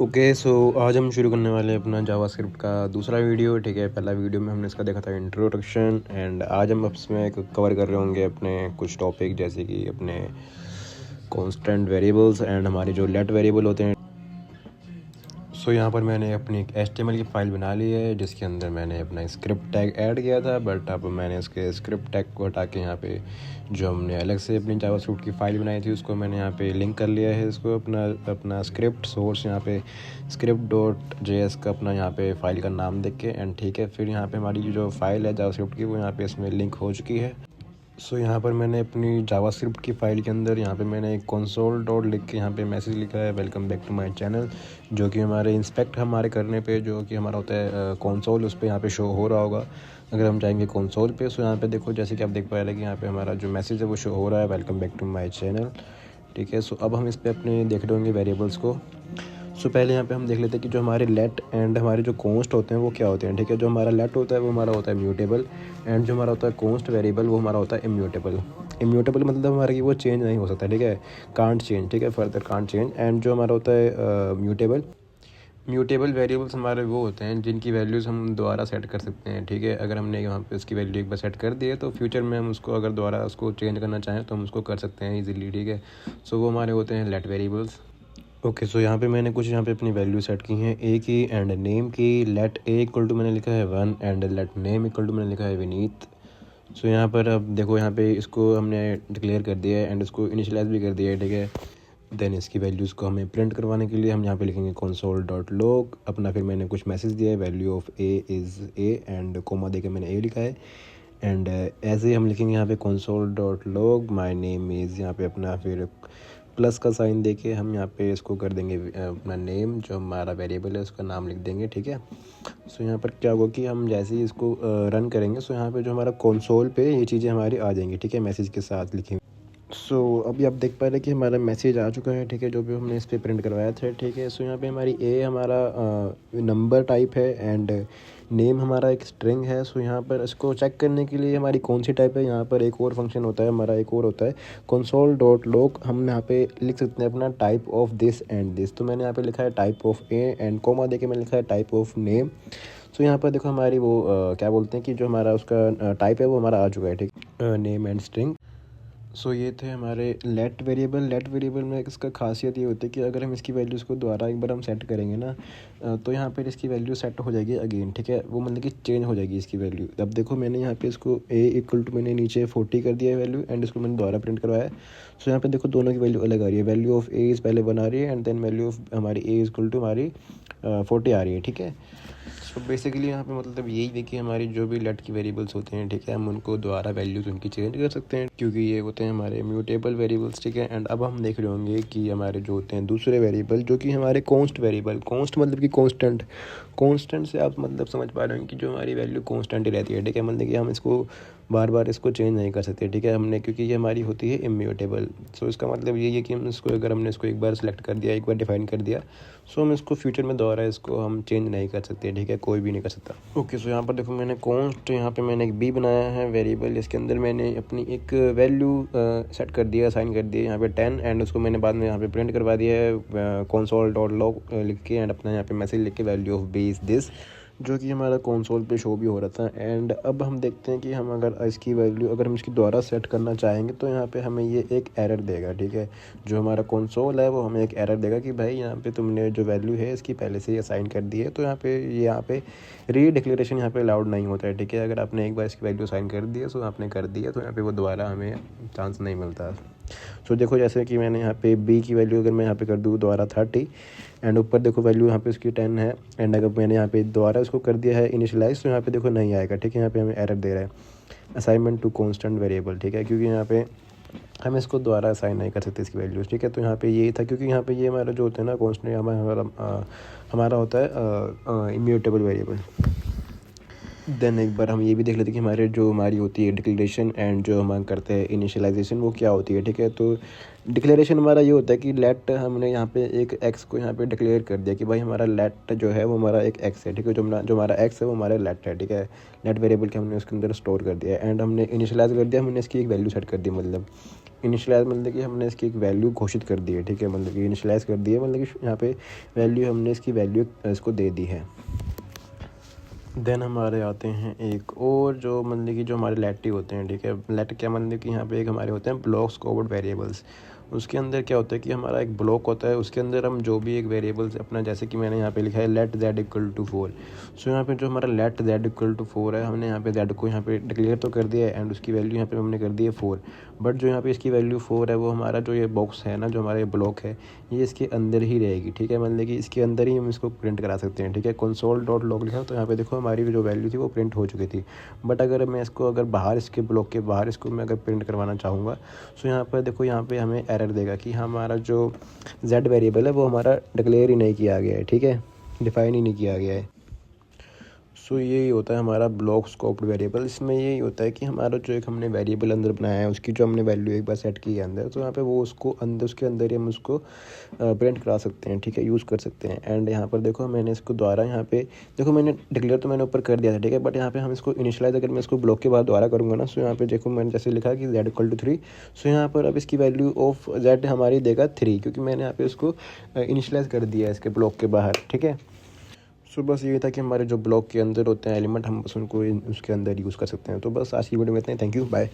Okay so आज हम शुरू करने वाले हैं अपना जावास्क्रिप्ट का दूसरा वीडियो। ठीक है, पहला वीडियो में हमने इसका देखा था इंट्रोडक्शन, एंड आज हम इसमें कवर कर रहे होंगे अपने कुछ टॉपिक, जैसे कि अपने कांस्टेंट वेरिएबल्स एंड हमारे जो लेट वेरिएबल होते हैं। सो यहाँ पर मैंने अपनी एक HTML की फ़ाइल बना ली है जिसके अंदर मैंने अपना स्क्रिप्ट टैग ऐड किया था, बट अब मैंने इसके स्क्रिप्ट टैग को हटा के यहाँ पे जो हमने अलग से अपनी जावास्क्रिप्ट की फ़ाइल बनाई थी उसको मैंने यहाँ पे लिंक कर लिया है। इसको अपना स्क्रिप्ट सोर्स यहाँ पे script.js का अपना यहाँ पे फ़ाइल का नाम देख के, एंड ठीक है, फिर यहाँ पे हमारी जो फ़ाइल है जावास्क्रिप्ट की वो यहाँ पे इसमें लिंक हो चुकी है। सो यहाँ पर मैंने अपनी जावास्क्रिप्ट की फ़ाइल के अंदर यहाँ पे मैंने एक console डॉट लिख के यहाँ पे मैसेज लिखा है, welcome back to my channel, जो कि हमारे इंस्पेक्ट हमारे करने पे जो कि हमारा होता है कंसोल, उस पर यहाँ पे शो हो रहा होगा। अगर हम जाएंगे कंसोल पे, सो यहाँ पे देखो, जैसे कि आप देख पा रहे हैं कि यहाँ पे हमारा जो मैसेज है वो शो हो रहा है, welcome back to my channel. ठीक है, सो अब हम इस पर अपने देख रहे होंगे वेरिएबल्स को। सो पहले यहाँ पे हम देख लेते हैं कि जो हमारे लेट एंड हमारे जो कॉन्स्ट होते हैं वो क्या होते हैं। ठीक है, जो हमारा लेट होता है वो हमारा होता है म्यूटेबल, एंड जो हमारा होता है कॉन्स्ट वेरिएबल वो हमारा होता है इम्यूटेबल। इम्यूटेबल मतलब हमारा कि वो चेंज नहीं हो सकता, ठीक है, कांट चेंज, ठीक है, फर्दर कांट चेंज। एंड जो हमारा होता है म्यूटेबल वेरिएबल्स हमारे वो होते हैं जिनकी वैल्यूज़ हम दोबारा सेट कर सकते हैं। ठीक है, अगर हमने यहाँ पे उसकी वैल्यू एक बार सेट कर दी है तो फ्यूचर में हम उसको अगर दोबारा उसको चेंज करना चाहें तो हम उसको कर सकते हैं इजीली। ठीक है, सो वो हमारे होते हैं लेट वेरिएबल्स। ओके, सो यहाँ पे मैंने कुछ यहाँ पे अपनी वैल्यू सेट की हैं, A key and name key. Let A equal to मैंने लिखा है 1 and let name equal to मैंने लिखा है विनीत। सो यहाँ पर अब देखो, यहाँ पे इसको हमने डिक्लेयर कर दिया है एंड इसको इनिशियलाइज भी कर दिया है। ठीक है, देन इसकी वैल्यूज़ को हमें प्रिंट करवाने के लिए हम यहाँ पे लिखेंगे console डॉट लॉग अपना। फिर मैंने कुछ मैसेज दिया है, value of A is A and comma दे के मैंने ए लिखा है। एंड ऐसे हम लिखेंगे यहाँ पे console dot log my name is, यहाँ पे अपना फिर प्लस का साइन दे के हम यहाँ पे इसको कर देंगे अपना नेम, जो हमारा वेरिएबल है उसका नाम लिख देंगे। ठीक है, सो यहाँ पर क्या होगा कि हम जैसे ही इसको रन करेंगे, सो यहाँ पे जो हमारा कंसोल पे ये चीज़ें हमारी आ जाएंगी। ठीक है, मैसेज के साथ लिखेंगे। सो अभी आप देख पा रहे हैं कि हमारा मैसेज आ चुका है। ठीक है, जो भी हमने इस पर प्रिंट करवाया था। ठीक है, सो यहाँ पे हमारी ए हमारा नंबर टाइप है एंड नेम हमारा एक स्ट्रिंग है। सो यहाँ पर इसको चेक करने के लिए हमारी कौन सी टाइप है, यहाँ पर एक और फंक्शन होता है हमारा, एक और होता है console डॉट लॉग। हम यहाँ पे लिख सकते हैं अपना type of this and this. तो मैंने यहाँ पे लिखा है type of A and comma देके मैंने लिखा है टाइप ऑफ नेम। सो यहाँ पर देखो हमारी वो क्या बोलते हैं कि जो हमारा उसका टाइप है वो हमारा आ चुका है। ठीक, नेम एंड स्ट्रिंग। सो ये थे हमारे लेट वेरिएबल। लेट वेरिएबल में इसका खासियत ये होती है कि अगर हम इसकी वैल्यूज़ को दोबारा एक बार हम सेट करेंगे ना, तो यहाँ पर इसकी वैल्यू सेट हो जाएगी अगेन। ठीक है, वो मतलब कि चेंज हो जाएगी इसकी वैल्यू। अब देखो, मैंने यहाँ पे इसको ए इक्वल टू मैंने नीचे 40 कर दिया है वैल्यू, एंड इसको मैंने दोबारा प्रिंट करवाया है। सो यहाँ पे देखो दोनों की वैल्यू अलग आ रही है। वैल्यू ऑफ ए इज़ पहले 1 आ रही है एंड देन वैल्यू ऑफ हमारी ए इक्वल टू हमारी 40 आ रही है। ठीक है, सो बेसिकली यहाँ पे मतलब यही है कि हमारी जो भी लेट की वेरिएबल्स होते हैं, ठीक है, हम उनको दोबारा वैल्यूज़ उनकी चेंज कर सकते हैं क्योंकि ये होते हैं हमारे म्यूटेबल वेरिएबल्स। ठीक है, एंड अब हम देख रहे होंगे कि हमारे जो होते हैं दूसरे वेरिएबल जो कि हमारे कॉन्स्ट वेरिएबल। कॉन्स्ट मतलब कि कांस्टेंट। कांस्टेंट से आप मतलब समझ पा रहे हो कि जो हमारी वैल्यू कांस्टेंट ही रहती है। ठीक है, मतलब कि हम इसको बार बार इसको चेंज नहीं कर सकते। ठीक है, हमने क्योंकि ये हमारी होती है इम्यूटेबल। सो इसका मतलब ये है कि हम इसको अगर हमने इसको एक बार सेलेक्ट कर दिया, एक बार डिफाइन कर दिया, सो हम इसको फ्यूचर में दोबारा इसको हम चेंज नहीं कर सकते। ठीक है, कोई भी नहीं कर सकता। ओके, सो यहाँ पर देखो मैंने कॉन्स्ट, यहाँ पे मैंने एक बी बनाया है वेरिएबल। इसके अंदर मैंने अपनी एक वैल्यू सेट कर दिया, असाइन कर दिया यहाँ पे 10, एंड उसको मैंने बाद में यहाँ पे प्रिंट करवा दिया है console डॉट लॉग लिख के, एंड अपना यहाँ पे मैसेज लिख के value of B is this, जो कि हमारा कंसोल पे शो भी हो रहा था। एंड अब हम देखते हैं कि हम अगर इसकी वैल्यू अगर हम इसकी दोबारा सेट करना चाहेंगे तो यहाँ पे हमें ये एक एरर देगा। ठीक है, जो हमारा कंसोल है वो हमें एक एरर देगा कि भाई यहाँ पे तुमने जो वैल्यू है इसकी पहले से ही असाइन कर दी है, तो यहाँ पे री डिक्लेरेशन यहाँ पे अलाउड नहीं होता है। ठीक है, अगर आपने एक बार इसकी वैल्यू असाइन कर दी है, तो आपने कर दी है, तो यहाँ पे वो दोबारा हमें चांस नहीं मिलता। सो देखो, जैसे कि मैंने यहाँ पे बी की वैल्यू अगर मैं यहाँ पे कर दूँ दोबारा 30, एंड ऊपर देखो वैल्यू यहाँ पे उसकी 10 है, एंड अगर मैंने यहाँ पे दोबारा उसको कर दिया है इनिशियलाइज, तो यहाँ पे देखो नहीं आएगा। ठीक है, यहाँ पे हमें एरर दे रहा है असाइनमेंट टू कांस्टेंट वेरिएबल। ठीक है, क्योंकि यहाँ पे हम इसको दोबारा असाइन नहीं कर सकते इसकी वैल्यूज़। ठीक है, तो यहाँ पे ये था क्योंकि यहाँ पे ये हमारा जो होता है ना कांस्टेंट, हमारा होता है इम्यूटेबल वेरिएबल। देन एक बार हम ये भी देख लेते हैं कि हमारी होती है डिक्लेरेशन एंड जो हम करते हैं इनिशियलाइजेशन वो क्या होती है। ठीक है, तो डिक्लेरेशन हमारा ये होता है कि लेट हमने यहाँ पे एक एक्स को यहाँ पे डिक्लेयर कर दिया कि भाई हमारा लेट जो है वो हमारा एक एक्स है। ठीक है, जो हमारा एक्स है वो हमारा लेट है। ठीक है, लेट वेरिएबल के हमने उसके अंदर स्टोर कर दिया एंड हमने इनिशियलाइज कर दिया, हमने इसकी एक वैल्यू सेट कर दी, मतलब इनिशियलाइज मतलब कि हमने इसकी एक वैल्यू घोषित कर दी है, ठीक है, मतलब कि इनिशियलाइज कर दी है, मतलब कि यहाँ पे वैल्यू हमने इसकी वैल्यू इसको दे दी है। देन हमारे आते हैं एक और जो मतलब कि जो हमारे लेट होते हैं, ठीक है। लेट क्या मतलब कि यहाँ पे एक हमारे होते हैं ब्लॉक्स कोवर्ड वेरिएबल्स। उसके अंदर क्या होता है कि हमारा एक ब्लॉक होता है, उसके अंदर हम जो भी एक वेरिएबल्स अपना, जैसे कि मैंने यहाँ पे लिखा है लेट z इक्वल टू 4। सो यहाँ पे जो हमारा लेट z इक्वल टू 4 है, हमने यहाँ पे z को यहाँ पे डिक्लेयर तो कर दिया है एंड उसकी वैल्यू यहाँ पे हमने कर दी है 4। बट जो यहाँ पे इसकी वैल्यू 4 है वो हमारा जो ये बॉक्स है ना, जो हमारा ये ब्लॉक है, ये इसके अंदर ही रहेगी, ठीक है। मतलब कि इसके अंदर ही हम इसको प्रिंट करा सकते हैं, ठीक है। कंसोल डॉट लॉग लिखा तो यहाँ पे देखो हमारी जो वैल्यू थी वो प्रिंट हो चुकी थी। बट अगर मैं इसको अगर बाहर इसके ब्लॉक के बाहर इसको मैं अगर प्रिंट करवाना चाहूँगा, सो यहाँ पर देखो यहाँ पे हमें एरर देगा कि हमारा जो z वेरिएबल है वो हमारा डिक्लेयर ही नहीं किया गया है, ठीक है, डिफाइन ही नहीं किया गया है। सो यही होता है हमारा ब्लॉक स्कोप्ड वेरिएबल। इसमें यही होता है कि हमारा जो एक हमने वेरिएबल अंदर बनाया है उसकी जो हमने वैल्यू एक बार सेट की है अंदर, तो यहाँ पे वो उसको अंदर उसके अंदर ही हम उसको प्रिंट करा सकते हैं, ठीक है, यूज़ कर सकते हैं। एंड यहाँ पर देखो मैंने इसको दोबारा यहाँ पे देखो मैंने डिक्लेयर तो मैंने ऊपर कर दिया था, ठीक है, बट यहाँ पे हम इसको इनिशियलाइज अगर मैं इसको ब्लॉक के बाद दोबारा करूँगा ना, सो यहाँ पे देखो मैंने जैसे लिखा कि z इक्वल टू 3। सो यहाँ पर अब इसकी वैल्यू ऑफ z हमारी देगा 3, क्योंकि मैंने यहाँ पे इसको इनिशियलाइज कर दिया है इसके ब्लॉक के बाहर, ठीक है। सो बस ये था कि हमारे जो ब्लॉक के अंदर होते हैं एलिमेंट, हम बस उनको उसके अंदर यूज़ कर सकते हैं। तो बस आज की वीडियो में इतना ही। Thank you, bye.